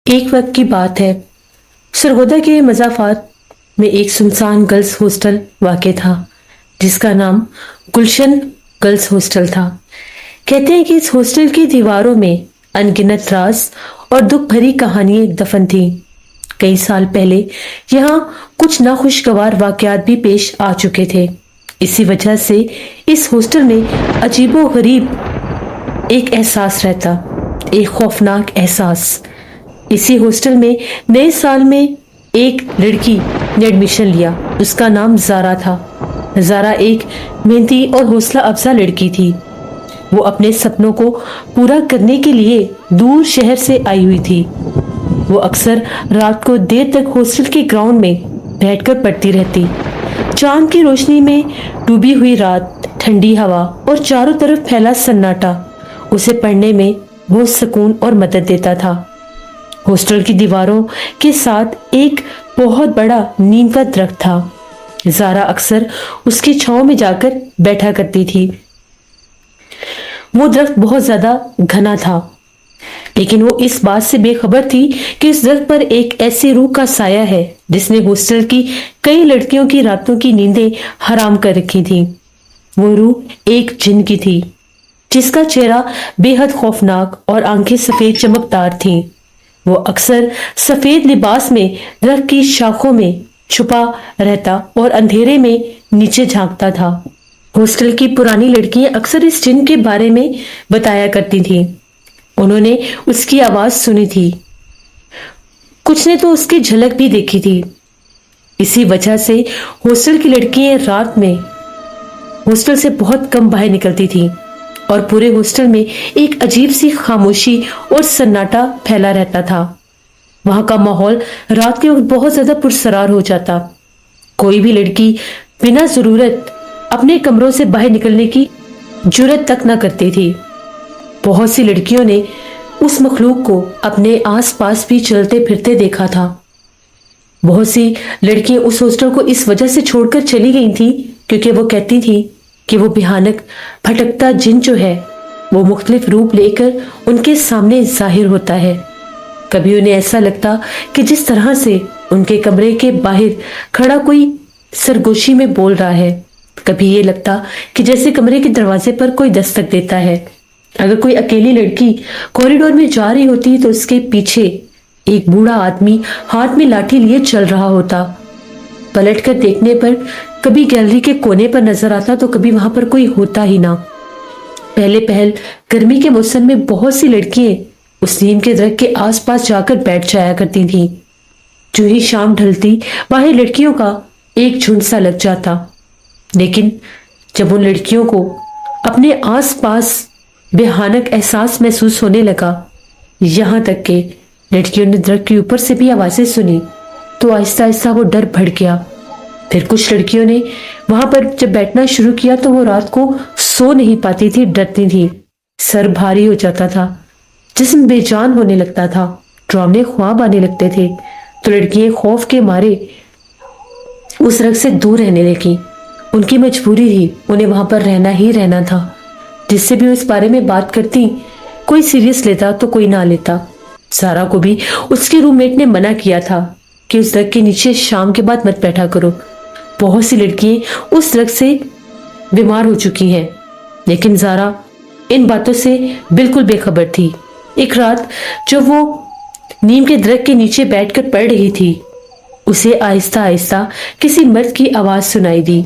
ایک وقت کی بات ہے، سرگودا کے مضافات میں ایک سنسان گرلز ہاسٹل واقع تھا جس کا نام گلشن گرلز ہاسٹل تھا۔ کہتے ہیں کہ اس ہاسٹل کی دیواروں میں ان گنت راز اور دکھ بھری کہانیاں دفن تھیں۔ کئی سال پہلے یہاں کچھ ناخوشگوار واقعات بھی پیش آ چکے تھے۔ اسی وجہ سے اس ہاسٹل میں عجیب و غریب ایک احساس رہتا، ایک خوفناک احساس۔ اسی ہاسٹل میں نئے سال میں ایک لڑکی نے ایڈمیشن لیا، اس کا نام زارا تھا۔ زارا ایک محنتی اور حوصلہ افزا لڑکی تھی۔ وہ اپنے سپنوں کو پورا کرنے کے لیے دور شہر سے آئی ہوئی تھی۔ وہ اکثر رات کو دیر تک ہاسٹل کے گراؤنڈ میں بیٹھ کر پڑھتی رہتی۔ چاند کی روشنی میں ڈوبی ہوئی رات، ٹھنڈی ہوا اور چاروں طرف پھیلا سناٹا اسے پڑھنے میں بہت سکون اور مدد دیتا تھا۔ ہاسٹل کی دیواروں کے ساتھ ایک بہت بڑا نیم کا درخت تھا۔ زارا اکثر اس کی چھاؤں میں جا کر بیٹھا کرتی تھی۔ وہ درخت بہت زیادہ گھنا تھا، لیکن وہ اس بات سے بے خبر تھی کہ اس درخت پر ایک ایسی روح کا سایہ ہے جس نے ہاسٹل کی کئی لڑکیوں کی راتوں کی نیندیں حرام کر رکھی تھی۔ وہ روح ایک جن کی تھی جس کا چہرہ بے حد خوفناک اور آنکھیں سفید چمکدار تھیں۔ وہ اکثر سفید لباس میں درخت کی شاخوں میں چھپا رہتا اور اندھیرے میں نیچے جھانکتا تھا۔ ہاسٹل کی پرانی لڑکیاں اکثر اس جن کے بارے میں بتایا کرتی تھیں۔ انہوں نے اس کی آواز سنی تھی، کچھ نے تو اس کی جھلک بھی دیکھی تھی۔ اسی وجہ سے ہاسٹل کی لڑکیاں رات میں ہاسٹل سے بہت کم باہر نکلتی تھیں اور پورے ہاسٹل میں ایک عجیب سی خاموشی اور سناٹا پھیلا رہتا تھا۔ وہاں کا ماحول رات کے وقت بہت زیادہ پرسرار ہو جاتا۔ کوئی بھی لڑکی بنا ضرورت اپنے کمروں سے باہر نکلنے کی جرات تک نہ کرتی تھی۔ بہت سی لڑکیوں نے اس مخلوق کو اپنے آس پاس بھی چلتے پھرتے دیکھا تھا۔ بہت سی لڑکیاں اس ہاسٹل کو اس وجہ سے چھوڑ کر چلی گئی تھیں کیونکہ وہ کہتی تھیں کہ وہ بھیانک بھٹکتا جن جو ہے وہ مختلف روپ لے کر ان کے سامنے ظاہر ہوتا ہے۔ کبھی انہیں ایسا لگتا کہ جس طرح سے ان کے کمرے کے باہر کھڑا کوئی سرگوشی میں بول رہا ہے، کبھی یہ لگتا کہ جیسے کمرے کے دروازے پر کوئی دستک دیتا ہے۔ اگر کوئی اکیلی لڑکی کوریڈور میں جا رہی ہوتی تو اس کے پیچھے ایک بوڑھا آدمی ہاتھ میں لاٹھی لیے چل رہا ہوتا۔ پلٹ کر دیکھنے پر کبھی گیلری کے کونے پر نظر آتا تو کبھی وہاں پر کوئی ہوتا ہی نہ۔ پہلے پہل گرمی کے موسم میں بہت سی لڑکیاں اس نیم کے درخت کے آس پاس جا کر بیٹھ جایا کرتی تھیں۔ جو ہی شام ڈھلتی باہر لڑکیوں کا ایک جھنڈ سا لگ جاتا، لیکن جب ان لڑکیوں کو اپنے آس پاس بھیانک احساس محسوس ہونے لگا، یہاں تک کہ لڑکیوں نے درخت کے اوپر سے بھی آوازیں سنی، تو آہستہ آہستہ وہ ڈر بڑھ گیا۔ پھر کچھ لڑکیوں نے وہاں پر جب بیٹھنا شروع کیا تو وہ رات کو سو نہیں پاتی تھی، ڈرتی تھی، سر بھاری ہو جاتا تھا، جسم بے جان ہونے لگتا تھا، ڈراؤنے خواب آنے لگتے تھے۔ تو لڑکیاں خوف کے مارے اس درخت سے دور رہنے لگی۔ ان کی مجبوری تھی، انہیں وہاں پر رہنا ہی رہنا تھا۔ جس سے بھی وہ اس بارے میں بات کرتی، کوئی سیریس لیتا تو کوئی نہ لیتا۔ زارا کو بھی اس کے روم میٹ نے منع کیا تھا کہ اس درخت کے نیچے شام کے بعد مت بیٹھا کرو۔ بہت سی لڑکیاں اس درخت سے بیمار ہو چکی ہیں، لیکن زارا ان باتوں سے بالکل بے خبر تھی۔ ایک رات جب وہ نیم کے درخت کے نیچے بیٹھ کر پڑھ رہی تھی، اسے آہستہ آہستہ کسی مرد کی آواز سنائی دی۔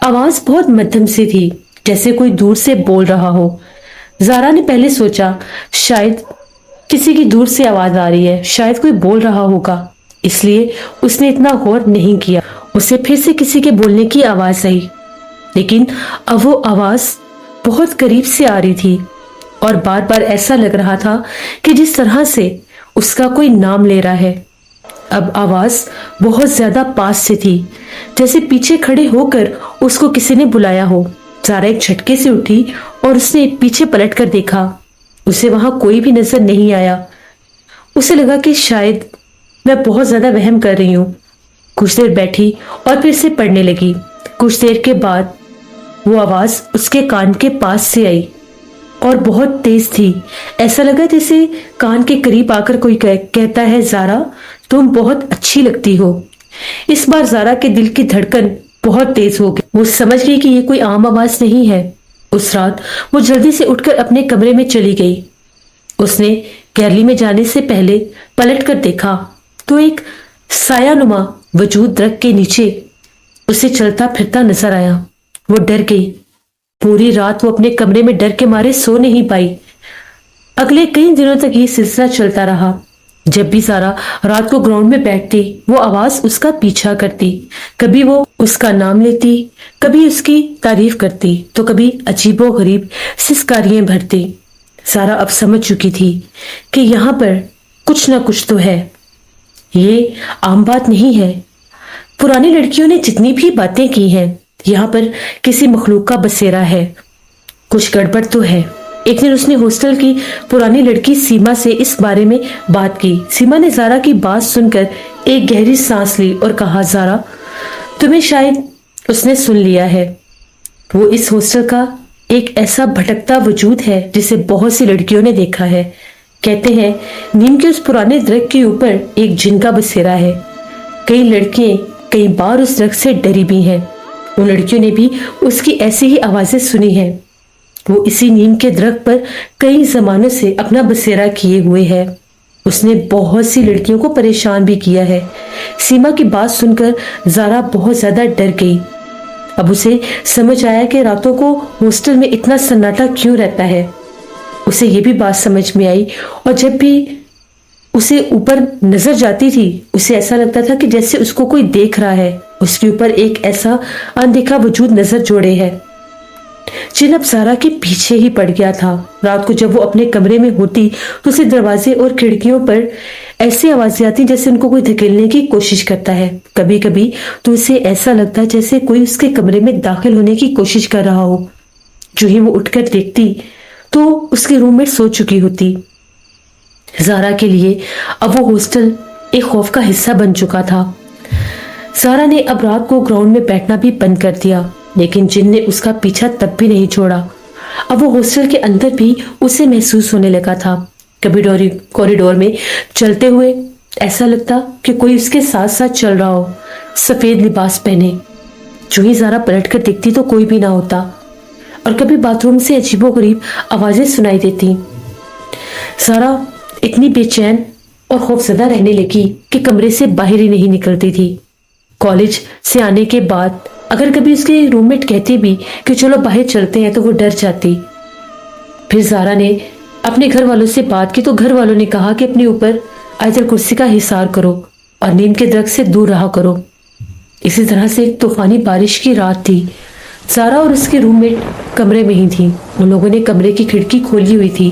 آواز بہت مدھم سی تھی، جیسے کوئی دور سے بول رہا ہو۔ زارا نے پہلے سوچا شاید کسی کی دور سے آواز آ رہی ہے، شاید کوئی بول رہا ہوگا، اس لیے اس نے اتنا غور نہیں کیا۔ اسے پھر سے کسی کے بولنے کی آواز آئی، لیکن اب وہ آواز بہت قریب سے آ رہی تھی اور بار بار ایسا لگ رہا تھا کہ جس طرح سے اس کا کوئی نام لے رہا ہے۔ اب آواز بہت زیادہ پاس سے تھی، جیسے پیچھے کھڑے ہو کر اس کو کسی نے بلایا ہو۔ زارا ایک جھٹکے سے اٹھی اور اس نے پیچھے پلٹ کر دیکھا، اسے وہاں کوئی بھی نظر نہیں آیا۔ اسے لگا کہ شاید میں بہت زیادہ وہم کر رہی ہوں۔ کچھ دیر بیٹھی اور پھر سے پڑھنے لگی۔ कुछ देर के बाद वो आवाज उसके कान के पास से आई और बहुत तेज थी। ऐसा लगा जैसे कान के करीब आकर कोई कहता है, ज़ारा तुम बहुत अच्छी लगती हो। इस बार ज़ारा के दिल की धड़कन बहुत तेज हो गई। वो समझ गई कि ये कोई आम आवाज नहीं है। उस रात वो जल्दी से उठकर अपने कमरे में चली गई। उसने गैलरी में जाने से पहले पलट कर देखा तो एक सायानुमा वजूद दरख्त के नीचे उसे चलता फिरता नजर आया। वो डर गई। पूरी रात वो अपने कमरे में डर के मारे सो नहीं पाई। अगले कई दिनों तक ये सिलसिला चलता रहा। जब भी ज़ारा रात को ग्राउंड में बैठती, वो आवाज उसका पीछा करती। कभी वो उसका नाम लेती, कभी उसकी तारीफ करती, तो कभी अजीबो गरीब सिसकारियां भरती। ज़ारा अब समझ चुकी थी कि यहाँ पर कुछ ना कुछ तो है। ये आम बात नहीं है। पुरानी लड़कियों ने जितनी भी बातें की हैं, यहाँ पर किसी मखलूक का बसेरा है। कुछ गड़बड़ तो है। एक दिन उसने हॉस्टल की पुरानी लड़की सीमा से इस बारे में बात की। सीमा ने ज़ारा की बात सुनकर एक गहरी सांस ली और कहा, ज़ारा तुम्हें शायद उसने सुन लिया है। वो इस हॉस्टल का एक ऐसा भटकता वजूद है जिसे बहुत सी लड़कियों ने देखा है। कहते हैं नीम के उस पुराने दरख्त के ऊपर एक जिन का बसेरा है। कई लड़कियां कई बार उस दरख्त से डरी भी हैं। उन लड़कियों ने भी उसकी ऐसी ही आवाजें सुनी हैं। वो इसी नीम के दरख्त पर कई जमानों से अपना बसेरा किए हुए है। उसने बहुत सी लड़कियों को परेशान भी किया है। सीमा की बात सुनकर ज़ारा बहुत ज्यादा डर गई। अब उसे समझ आया कि रातों को हॉस्टल में इतना सन्नाटा क्यों रहता है। उसे ये भी बात समझ में आई और जब भी उसे ऊपर नजर जाती थी, उसे ऐसा लगता था कि जैसे उसको कोई देख रहा है। उसके ऊपर एक ऐसा अनदेखा वजूद नजर जोड़े है। जिन अब ज़ारा के पीछे ही पड़ गया था। रात को जब वो अपने कमरे में होती तो उसे दरवाजे और खिड़कियों पर ऐसी आवाजें आती जैसे उनको कोई धकेलने की कोशिश करता है। कभी कभी तो उसे ऐसा लगता जैसे कोई उसके कमरे में दाखिल होने की कोशिश कर रहा हो। जो ही वो उठकर देखती तो उसके रूममेट सो चुकी होती। ज़ारा के लिए अब वो हॉस्टल एक खौफ का हिस्सा बन चुका था। ज़ारा ने अब रात को ग्राउंड में बैठना भी बंद कर दिया, लेकिन जिन ने उसका पीछा तब भी नहीं छोड़ा। अब वो हॉस्टल के अंदर भी उसे महसूस होने लगा था। कभी कॉरिडोर में चलते हुए ऐसा लगता कि कोई उसके साथ साथ चल रहा हो, सफेद लिबास पहने। जो ही ज़ारा पलट कर देखती तो कोई भी ना होता। और कभी बाथरूम से अजीबोगरीब आवाजें सुनाई देती। ज़ारा इतनी बेचैन और खौफजदा रहने लगी कि कमरे से बाहर ही नहीं निकलती थी। कॉलेज से आने के बाद अगर कभी उसके रूममेट कहते भी कि चलो बाहर चलते हैं तो वो डर जाती। फिर ज़ारा ने अपने घर वालों से बात की तो घर वालों ने कहा कि अपने ऊपर आयतल कुर्सी का हिसार करो और नीम के दरख्त से दूर रहा करो। इसी तरह से एक तूफानी बारिश की रात थी। ज़ारा और उसके रूममेट कमरे में ही थी। उन लोगों ने कमरे की खिड़की खोली हुई थी।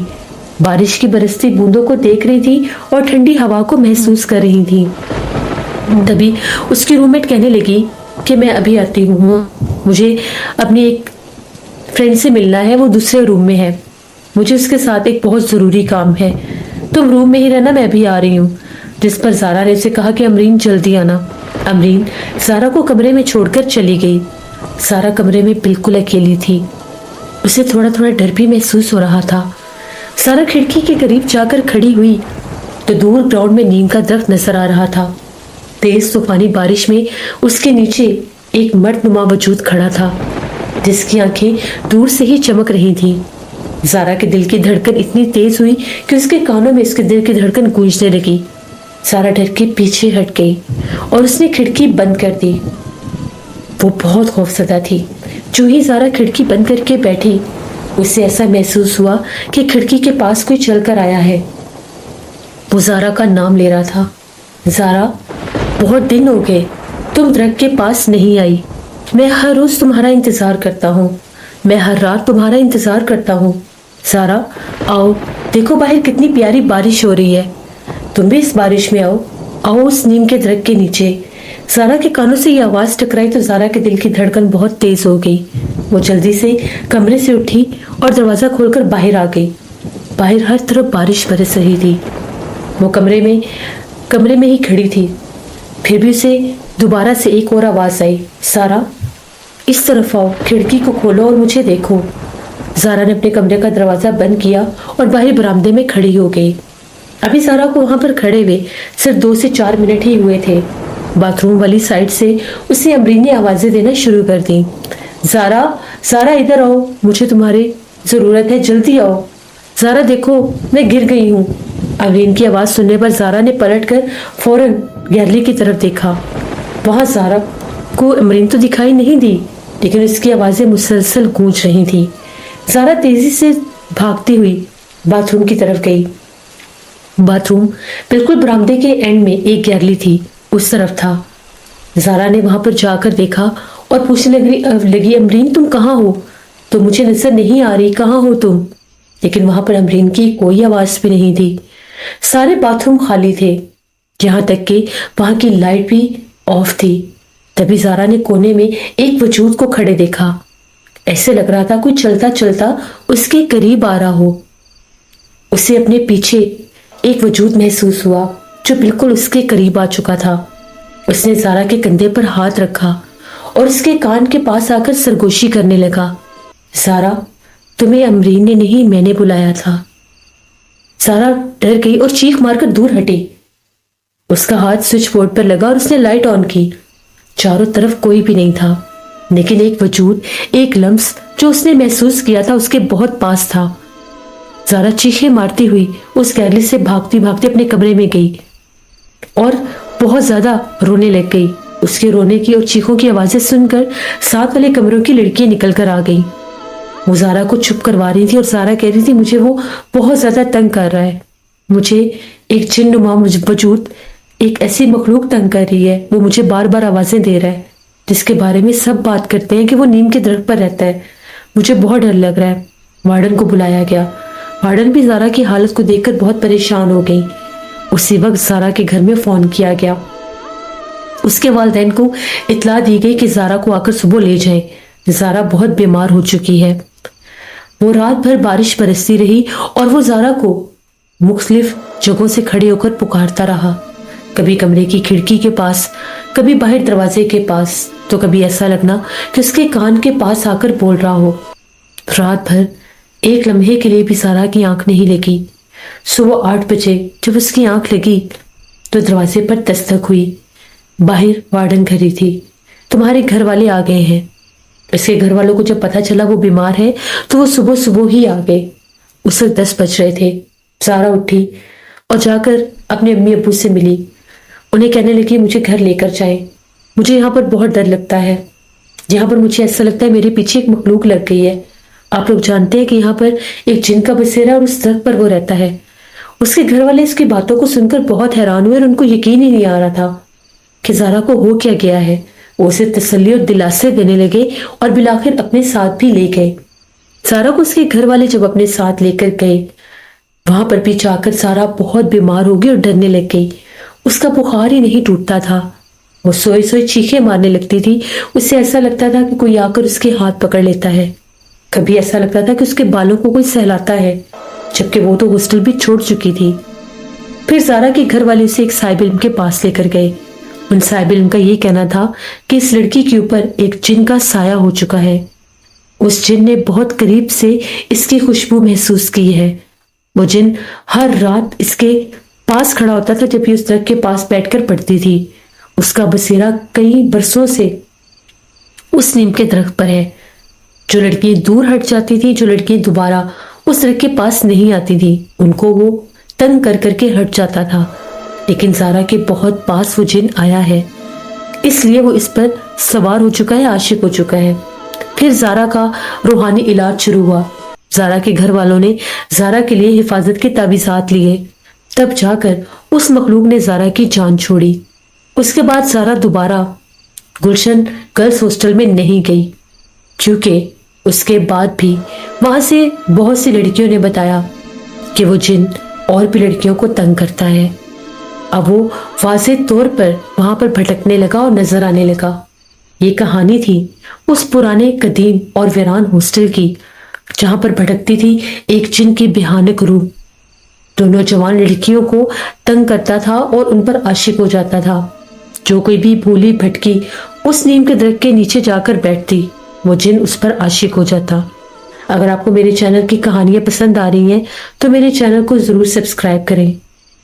बारिश की बरसती बूंदों को देख रही थी और ठंडी हवा को महसूस कर रही थी। तभी उसकी रूममेट कहने लगी कि मैं अभी आती हूँ, मुझे अपनी एक फ्रेंड से मिलना है, वो दूसरे रूम में है, मुझे उसके साथ एक बहुत ज़रूरी काम है, तुम रूम में ही रहना, मैं अभी आ रही हूँ। जिस पर ज़ारा ने उसे कहा कि अमरीन जल्दी आना। अमरीन ज़ारा को कमरे में छोड़कर चली गई। ज़ारा कमरे में बिल्कुल अकेली थी। उसे थोड़ा थोड़ा डर भी महसूस हो रहा था। ज़ारा खिड़की के करीब जाकर खड़ी हुई तो दूर ग्राउंड में नीम का दरख्त नजर आ रहा था। तेज तूफानी बारिश में उसके नीचे एक मर्दनुमा वजूद खड़ा था जिसकी आंखें दूर से ही चमक रही थी। ज़ारा के दिल की धड़कन इतनी तेज हुई कि उसके कानों में उसके दिल की धड़कन गूंजने लगी। ज़ारा डर के पीछे हट गई और उसने खिड़की बंद कर दी। वो बहुत खौफजदा थी। जो ही ज़ारा खिड़की बंद करके बैठी, उसे ऐसा महसूस हुआ कि खिड़की के पास कोई चलकर आया है। वो ज़ारा का नाम ले रहा था। ज़ारा, बहुत दिन हो गए, तुम दरख्त के पास नहीं आई। मैं हर रोज तुम्हारा इंतजार करता हूँ, मैं हर रात तुम्हारा इंतजार करता हूँ। ज़ारा आओ, देखो बाहर कितनी प्यारी बारिश हो रही है, तुम भी इस बारिश में आओ, आओ उस नीम के दरख्त के नीचे। ज़ारा के कानों से ये आवाज़ टकराई तो ज़ारा के दिल की धड़कन बहुत तेज हो गई। वो जल्दी से कमरे से उठी और दरवाज़ा खोलकर बाहर आ गई। बाहर हर तरफ बारिश बरस रही थी। वो कमरे में ही खड़ी थी। फिर भी उसे दोबारा से एक और आवाज़ आई, ज़ारा इस तरफ आओ, खिड़की को खोलो और मुझे देखो। ज़ारा ने अपने कमरे का दरवाजा बंद किया और बाहर बरामदे में खड़ी हो गई। अभी ज़ारा को वहां पर खड़े हुए सिर्फ 2 से 4 मिनट ही हुए थे। बाथरूम वाली साइड से उसे अमरीन ने आवाजें देना शुरू कर दी। ज़ारा, ज़ारा इधर आओ, मुझे तुम्हारी जरूरत है, जल्दी आओ। ज़ारा देखो, मैं गिर गई हूँ। अमरीन की आवाज सुनने पर ज़ारा ने पलटकर फौरन गैलरी की तरफ देखा। वहां ज़ारा को अमरीन तो दिखाई नहीं दी, लेकिन उसकी आवाजें मुसलसल गूंज रही थी। ज़ारा तेजी से भागती हुई बाथरूम की तरफ गई। बाथरूम बिल्कुल बरामदे के एंड में एक गैलरी थी, उस तरफ था। ज़ारा ने वहां पर जाकर देखा और पूछने लगी अमरीन, तुम कहाँ हो? तो मुझे नजर नहीं आ रही, कहाँ हो तुम? लेकिन वहां पर अमरीन की कोई आवाज भी नहीं थी। सारे बाथरूम खाली थे, यहां तक कि वहां की लाइट भी ऑफ थी। तभी ज़ारा ने कोने में एक वजूद को खड़े देखा। ऐसे लग रहा था कोई चलता चलता उसके करीब आ रहा हो। उसे अपने पीछे एक वजूद महसूस हुआ जो बिल्कुल उसके करीब आ चुका था। उसने ज़ारा के कंधे पर हाथ रखा और उसके कान के पास आकर सरगोशी करने लगा। ज़ारा, तुम्हें अमरीन ने नहीं, मैंने बुलाया था। ज़ारा डर गई और चीख मारकर दूर हटी। उसका हाथ स्विच बोर्ड पर लगा और उसने लाइट ऑन की। चारों तरफ कोई भी नहीं था, लेकिन एक वजूद, एक लम्स जो उसने महसूस किया था उसके बहुत पास था। ज़ारा चीखें मारती हुई उस गैलरी से भागती भागती अपने कमरे में गई और बहुत ज्यादा रोने लग गई। उसके रोने की और चीखों की आवाजें सुनकर साथ वाले कमरों की लड़कियां निकल कर आ गई। वो ज़ारा को चुप करवा रही थी और ज़ारा कह रही थी, मुझे वो बहुत ज्यादा तंग कर रहा है। मुझे एक जिन्नुमा वजूद, एक ऐसी मखलूक तंग कर रही है। वो मुझे बार बार आवाजें दे रहा है, जिसके बारे में सब बात करते हैं कि वो नीम के दरख्त पर रहता है। मुझे बहुत डर लग रहा है। वार्डन को बुलाया गया। वार्डन भी ज़ारा की हालत को देखकर बहुत परेशान हो गई। उसी वक्त ज़ारा के घर में फोन किया गया। उसके वालिदैन को इत्तला दी गई कि ज़ारा को आकर सुबह ले जाएं। ज़ारा बहुत बीमार हो चुकी है। वो रात भर बारिश बरसती रही और वो ज़ारा को मुख्तलिफ जगहों से खड़े होकर पुकारता रहा। कभी कमरे की खिड़की के पास, कभी बाहर दरवाजे के पास, तो कभी ऐसा लगना कि उसके कान के पास आकर बोल रहा हो। रात भर एक लम्हे के लिए भी ज़ारा की आंख नहीं लगी। सुबह 8 बजे जब उसकी आंख लगी तो दरवाजे पर दस्तक हुई। बाहर वार्डन खड़ी थी। तुम्हारे घर वाले आ गए हैं। इसके घर वालों को जब पता चला वो बीमार है तो वो सुबह सुबह ही आ गए। उस वक्त 10 बज रहे थे। ज़ारा उठी और जाकर अपने अम्मी अब्बू से मिली। उन्हें कहने लगी, मुझे घर लेकर जाएं। मुझे यहाँ पर बहुत डर लगता है। यहाँ पर मुझे ऐसा लगता है मेरे पीछे एक मखलूक लग गई है। आप लोग जानते हैं कि यहाँ पर एक जिन का बसेरा और उस दरख्त पर वो रहता है। उसके घर वाले इसकी बातों को सुनकर बहुत हैरान हुए और उनको यकीन ही नहीं आ रहा था कि ज़ारा को हो क्या गया है। वो उसे तसल्ली और दिलासे देने लगे और बिलाखिर अपने साथ भी ले गए। ज़ारा को उसके घर वाले जब अपने साथ लेकर गए, वहां पर भी जाकर ज़ारा बहुत बीमार हो गई और डरने लग गई। उसका बुखार ही नहीं टूटता था। वो सोई सोई चीखें मारने लगती थी। उसे ऐसा लगता था कि कोई आकर उसके हाथ पकड़ लेता है। कभी ऐसा लगता था कि उसके बालों को कोई सहलाता है, जबकि वो तो हॉस्टल भी छोड़ चुकी थी। फिर ज़ारा के घर वाले उसे एक साहिब इल्म के पास लेकर गए। उन साहिब इल्म का ये कहना था कि इस लड़की के ऊपर एक जिन का साया हो चुका है। उस जिन ने बहुत करीब से इसकी खुशबू महसूस की है। वो जिन हर रात इसके पास खड़ा होता था जब ये उस दरख्त के पास बैठकर पढ़ती थी। उसका बसेरा कई बरसों से उस नीम के दरख्त पर है। जो लड़कियां दूर हट जाती थी, जो लड़कियां दोबारा उस दरख्त के पास नहीं आती थी, उनको वो तंग कर करके हट जाता था। लेकिन ज़ारा के बहुत पास वो जिन आया है, इसलिए वो इस पर सवार हो चुका है, आशिक हो चुका है। फिर ज़ारा का रूहानी इलाज शुरू हुआ। ज़ारा के घर वालों ने ज़ारा के लिए हिफाजत के तावीज़ात लिए। तब जाकर उस मखलूक ने ज़ारा की जान छोड़ी। उसके बाद ज़ारा दोबारा गुलशन गर्ल्स हॉस्टल में नहीं गई, क्योंकि उसके बाद भी वहां से बहुत सी लड़कियों ने बताया कि वो जिन और भी लड़कियों को तंग करता है। अब वो वाज़ेह तौर पर वहां पर भटकने लगा और नजर आने लगा। ये कहानी थी उस पुराने कदीम और वीरान हॉस्टल की, जहां पर भटकती थी एक जिन की भयानक रूह। दोनों जवान लड़कियों को तंग करता था और उन पर आशिक हो जाता था। जो कोई भी भूली भटकी اس نیم کے درخت کے نیچے جا کر بیٹھتی، وہ جن اس پر عاشق ہو جاتا۔ اگر آپ کو میرے چینل کی کہانیاں پسند آ رہی ہیں تو میرے چینل کو ضرور سبسکرائب کریں۔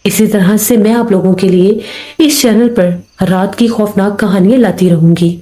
اسی طرح سے میں آپ لوگوں کے لیے اس چینل پر رات کی خوفناک کہانیاں لاتی رہوں گی۔